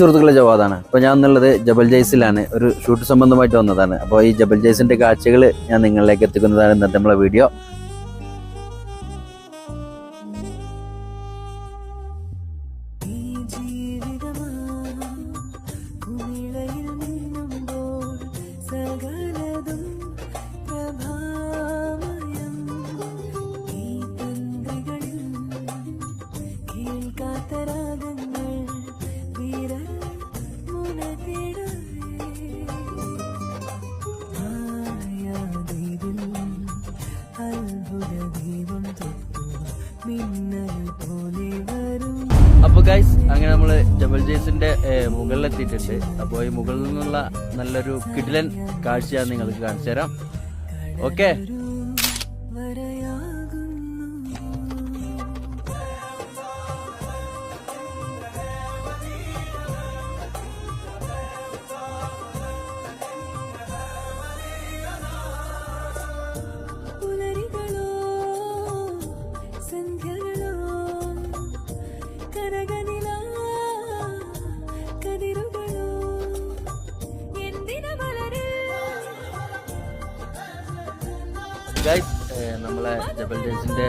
സുഹൃത്തുക്കളെ ജവാദാണ്. അപ്പോൾ ഞാൻ എന്നുള്ളത് ജബൽ ജയ്സിലാണ്, ഒരു ഷൂട്ട് സംബന്ധമായിട്ട് വന്നതാണ്. അപ്പോൾ ഈ ജബൽ ജയ്സിന്റെ കാഴ്ചകൾ ഞാൻ നിങ്ങളിലേക്ക് എത്തിക്കുന്നതാണ് ഇന്നത്തെ നമ്മളെ വീഡിയോ. അപ്പോൾ ഗൈസ്, അങ്ങനെ നമ്മള് ജബൽ ജയ്സിന്റെ മുകളിലെത്തിയിട്ടുണ്ട്. അപ്പോൾ ഈ മുകളിൽ നിന്നുള്ള നല്ലൊരു കിടിലൻ കാഴ്ച ഞാൻ നിങ്ങൾക്ക് കാണിച്ചു തരാം. ഓക്കെ, ഗൈസ്, നമ്മളെ ജബൽ ജയ്സിന്റെ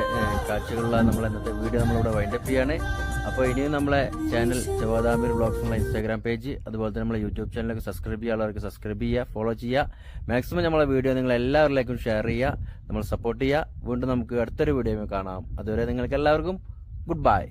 കാഴ്ചകളുള്ള നമ്മളെ ഇന്നത്തെ വീഡിയോ നമ്മളിവിടെ വൈൻഡപ്പ് ചെയ്യാണ്. അപ്പോൾ ഇനിയും നമ്മളെ ചാനൽ ജവാദ് ആമിർ വ്ളോഗ്സ് എന്നുള്ള ഇൻസ്റ്റാഗ്രാം പേജ്, അതുപോലെ തന്നെ നമ്മളെ യൂട്യൂബ് ചാനലൊക്കെ സബ്സ്ക്രൈബ് ചെയ്യാനുള്ളവർക്ക് സബ്സ്ക്രൈബ് ചെയ്യുക, ഫോളോ ചെയ്യുക. മാക്സിമം നമ്മളെ വീഡിയോ നിങ്ങൾ എല്ലാവരിലേക്കും ഷെയർ ചെയ്യുക, നമ്മൾ സപ്പോർട്ട് ചെയ്യുക. വീണ്ടും നമുക്ക് അടുത്തൊരു വീഡിയോ കാണാം. അതുവരെ നിങ്ങൾക്ക് എല്ലാവർക്കും ഗുഡ് ബൈ.